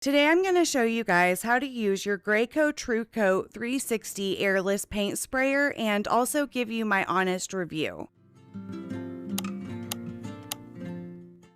Today I'm going to show you guys how to use your Graco TrueCoat 360 airless paint sprayer and also give you my honest review.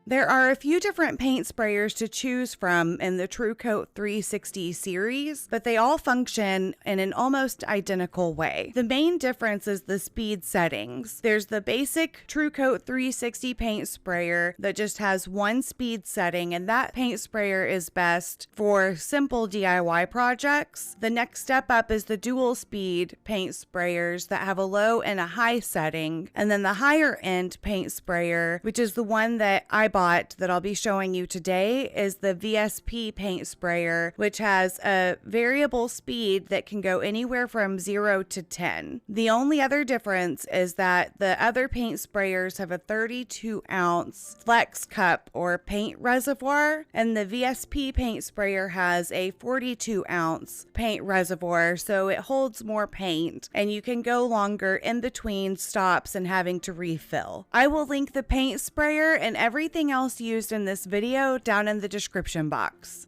There are a few different paint sprayers to choose from in the TrueCoat 360 series, but they all function in an almost identical way. The main difference is the speed settings. There's the basic TrueCoat 360 paint sprayer that just has one speed setting, and that paint sprayer is best for simple DIY projects. The next step up is the dual speed paint sprayers that have a low and a high setting, and then the higher end paint sprayer, which is the one that I bought that I'll be showing you today, is the VSP paint sprayer, which has a variable speed that can go anywhere from 0 to 10. The only other difference is that the other paint sprayers have a 32-ounce flex cup or paint reservoir, and the VSP paint sprayer has a 42-ounce paint reservoir, so it holds more paint and you can go longer in between stops and having to refill. I will link the paint sprayer and everything else used in this video down in the description box.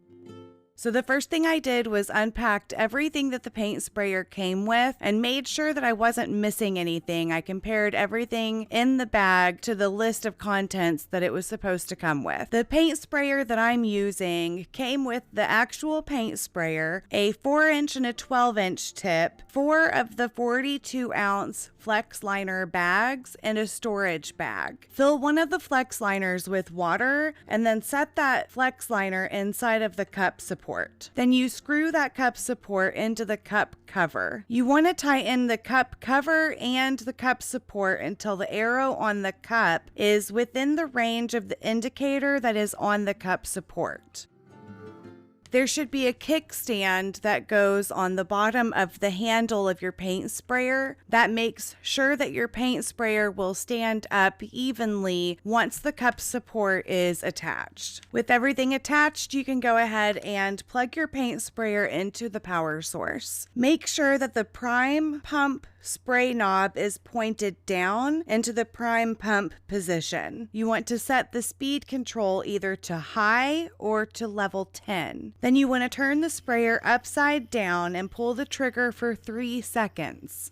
So the first thing I did was unpacked everything that the paint sprayer came with and made sure that I wasn't missing anything. I compared everything in the bag to the list of contents that it was supposed to come with. The paint sprayer that I'm using came with the actual paint sprayer, a 4-inch and a 12-inch tip, 4 of the 42-ounce FlexLiner bags, and a storage bag. Fill one of the FlexLiners with water and then set that FlexLiner inside of the cup support. Then you screw that cup support into the cup cover. You want to tighten the cup cover and the cup support until the arrow on the cup is within the range of the indicator that is on the cup support. There should be a kickstand that goes on the bottom of the handle of your paint sprayer. That makes sure that your paint sprayer will stand up evenly once the cup support is attached. With everything attached, you can go ahead and plug your paint sprayer into the power source. Make sure that the prime pump spray knob is pointed down into the prime pump position. You want to set the speed control either to high or to level 10. Then you want to turn the sprayer upside down and pull the trigger for 3 seconds.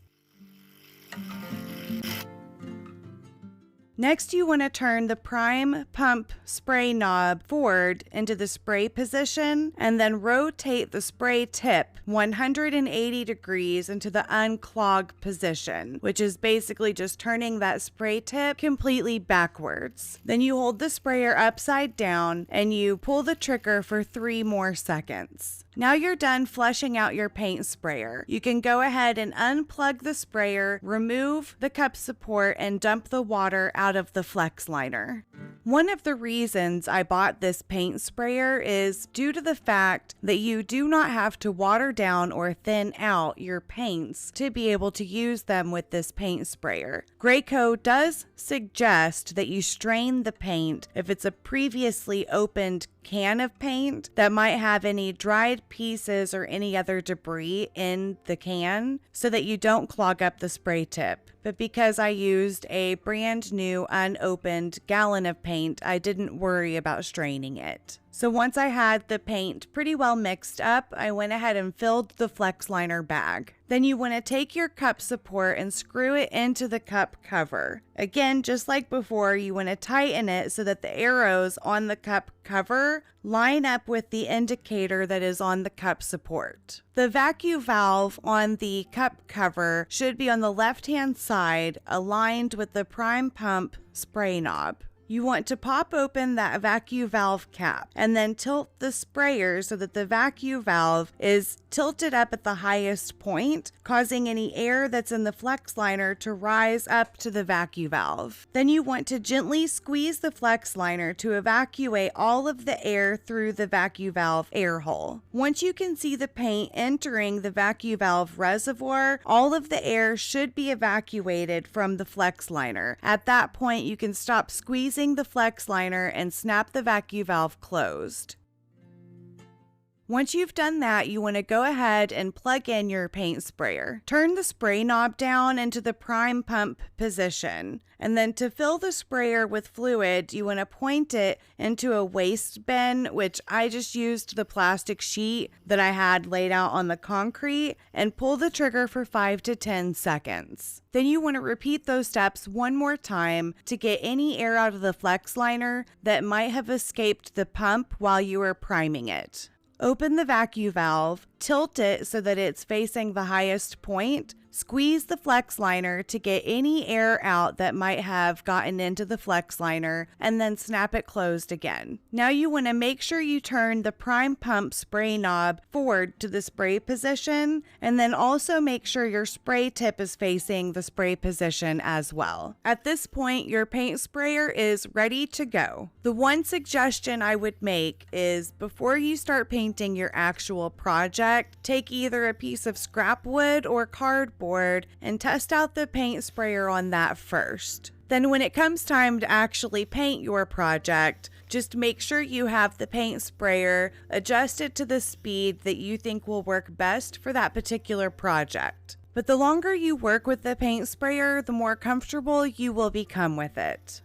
Next, you want to turn the prime pump spray knob forward into the spray position and then rotate the spray tip 180 degrees into the unclog position, which is basically just turning that spray tip completely backwards. Then you hold the sprayer upside down and you pull the trigger for 3 more seconds. Now you're done flushing out your paint sprayer. You can go ahead and unplug the sprayer, remove the cup support, and dump the water out of the FlexLiner. One of the reasons I bought this paint sprayer is due to the fact that you do not have to water down or thin out your paints to be able to use them with this paint sprayer. Graco does suggest that you strain the paint if it's a previously opened can of paint that might have any dried pieces or any other debris in the can so that you don't clog up the spray tip. But because I used a brand new unopened gallon of paint, I didn't worry about straining it. So once I had the paint pretty well mixed up, I went ahead and filled the FlexLiner bag. Then you want to take your cup support and screw it into the cup cover. Again, just like before, you want to tighten it so that the arrows on the cup cover line up with the indicator that is on the cup support. The vacuum valve on the cup cover should be on the left-hand side, aligned with the prime pump spray knob. You want to pop open that vacuum valve cap and then tilt the sprayer so that the vacuum valve is tilted up at the highest point, causing any air that's in the FlexLiner to rise up to the vacuum valve. Then you want to gently squeeze the FlexLiner to evacuate all of the air through the vacuum valve air hole. Once you can see the paint entering the vacuum valve reservoir, all of the air should be evacuated from the FlexLiner. At that point, you can stop squeezing the FlexLiner and snap the vacuum valve closed. Once you've done that, you want to go ahead and plug in your paint sprayer. Turn the spray knob down into the prime pump position. And then to fill the sprayer with fluid, you want to point it into a waste bin, which I just used the plastic sheet that I had laid out on the concrete, and pull the trigger for 5 to 10 seconds. Then you want to repeat those steps one more time to get any air out of the FlexLiner that might have escaped the pump while you were priming it. Open the vacuum valve, tilt it so that it's facing the highest point, squeeze the FlexLiner to get any air out that might have gotten into the FlexLiner, and then snap it closed again. Now you want to make sure you turn the prime pump spray knob forward to the spray position, and then also make sure your spray tip is facing the spray position as well. At this point, your paint sprayer is ready to go. The one suggestion I would make is before you start painting your actual project, take either a piece of scrap wood or cardboard and test out the paint sprayer on that first. Then when it comes time to actually paint your project, just make sure you have the paint sprayer adjusted to the speed that you think will work best for that particular project. But the longer you work with the paint sprayer, the more comfortable you will become with it.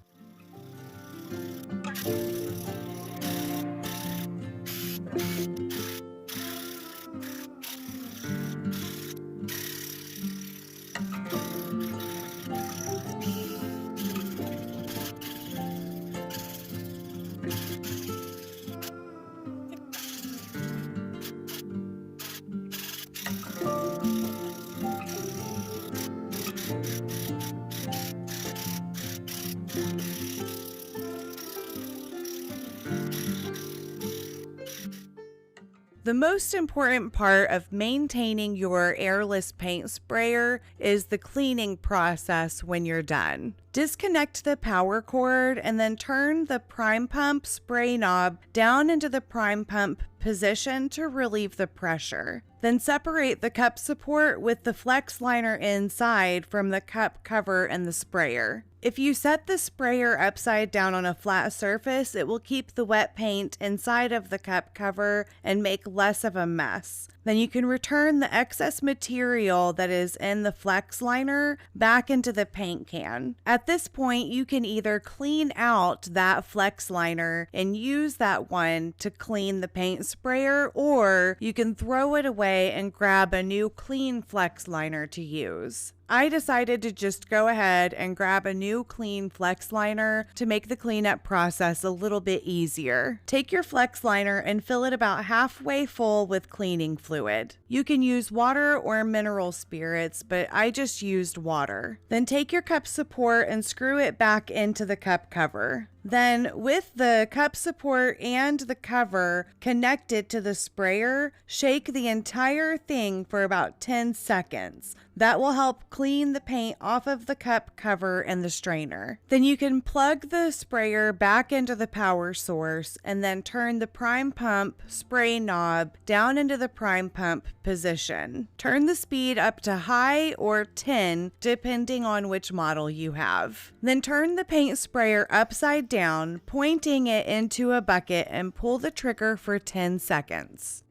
The most important part of maintaining your airless paint sprayer is the cleaning process when you're done. Disconnect the power cord and then turn the prime pump spray knob down into the prime pump position to relieve the pressure. Then separate the cup support with the FlexLiner inside from the cup cover and the sprayer. If you set the sprayer upside down on a flat surface, it will keep the wet paint inside of the cup cover and make less of a mess. Then you can return the excess material that is in the FlexLiner back into the paint can. At this point, you can either clean out that FlexLiner and use that one to clean the paint sprayer, or you can throw it away and grab a new clean FlexLiner to use. I decided to just go ahead and grab a new clean FlexLiner to make the cleanup process a little bit easier. Take your FlexLiner and fill it about halfway full with cleaning fluid. You can use water or mineral spirits, but I just used water. Then take your cup support and screw it back into the cup cover. Then, with the cup support and the cover connected to the sprayer, shake the entire thing for about 10 seconds. That will help clean the paint off of the cup cover and the strainer. Then you can plug the sprayer back into the power source and then turn the prime pump spray knob down into the prime pump position. Turn the speed up to high or 10, depending on which model you have. Then turn the paint sprayer upside down, pointing it into a bucket, and pull the trigger for 10 seconds.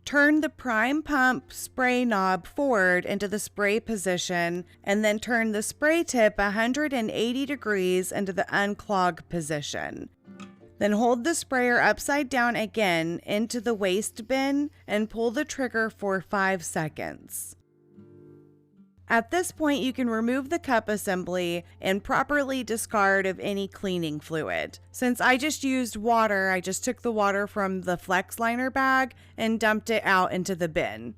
Turn the prime pump spray knob forward into the spray position, and then turn the spray tip 180 degrees into the unclog position. Then hold the sprayer upside down again into the waste bin and pull the trigger for 5 seconds. At this point, you can remove the cup assembly and properly discard of any cleaning fluid. Since I just used water, I just took the water from the FlexLiner bag and dumped it out into the bin.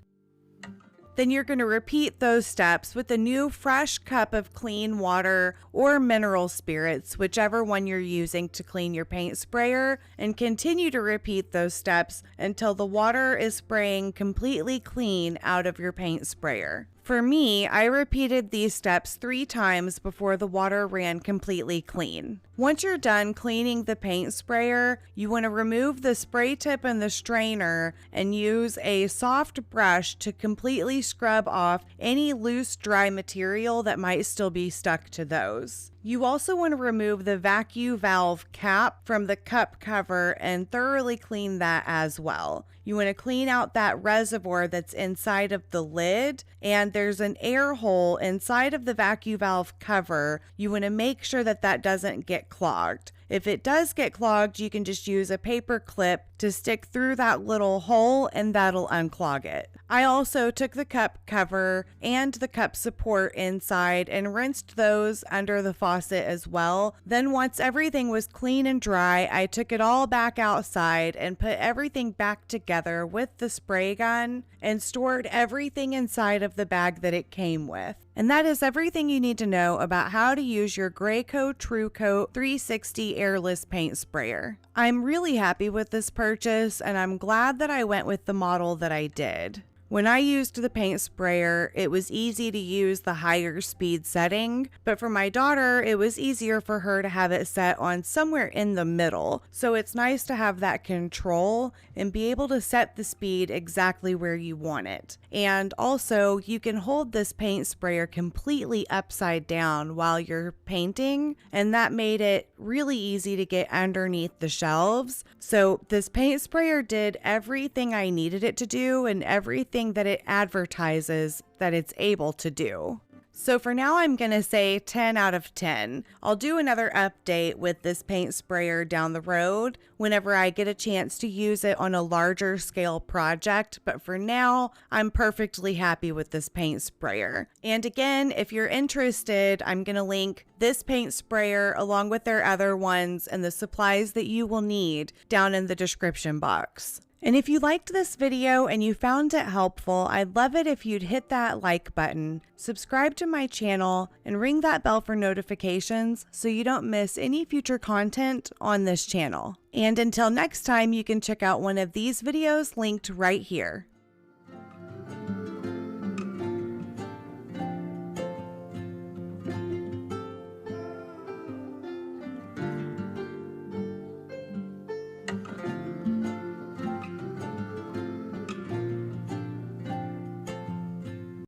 Then you're going to repeat those steps with a new fresh cup of clean water or mineral spirits, whichever one you're using to clean your paint sprayer, and continue to repeat those steps until the water is spraying completely clean out of your paint sprayer. For me, I repeated these steps 3 times before the water ran completely clean. Once you're done cleaning the paint sprayer, you want to remove the spray tip and the strainer and use a soft brush to completely scrub off any loose, dry material that might still be stuck to those. You also want to remove the vacuum valve cap from the cup cover and thoroughly clean that as well. You want to clean out that reservoir that's inside of the lid, and there's an air hole inside of the vacuum valve cover. You want to make sure that that doesn't get clogged. If it does get clogged, you can just use a paper clip to stick through that little hole and that'll unclog it. I also took the cup cover and the cup support inside and rinsed those under the faucet as well. Then once everything was clean and dry, I took it all back outside and put everything back together with the spray gun and stored everything inside of the bag that it came with. And that is everything you need to know about how to use your Graco TrueCoat 360 Airless paint sprayer. I'm really happy with this purchase, and I'm glad that I went with the model that I did. When I used the paint sprayer, it was easy to use the higher speed setting, but for my daughter, it was easier for her to have it set on somewhere in the middle. So it's nice to have that control and be able to set the speed exactly where you want it. And also, you can hold this paint sprayer completely upside down while you're painting, and that made it really easy to get underneath the shelves. So this paint sprayer did everything I needed it to do and everything that it advertises that it's able to do. So for now, I'm going to say 10 out of 10. I'll do another update with this paint sprayer down the road whenever I get a chance to use it on a larger scale project. But for now, I'm perfectly happy with this paint sprayer. And again, if you're interested, I'm going to link this paint sprayer along with their other ones and the supplies that you will need down in the description box. And if you liked this video and you found it helpful, I'd love it if you'd hit that like button, subscribe to my channel, and ring that bell for notifications so you don't miss any future content on this channel. And until next time, you can check out one of these videos linked right here.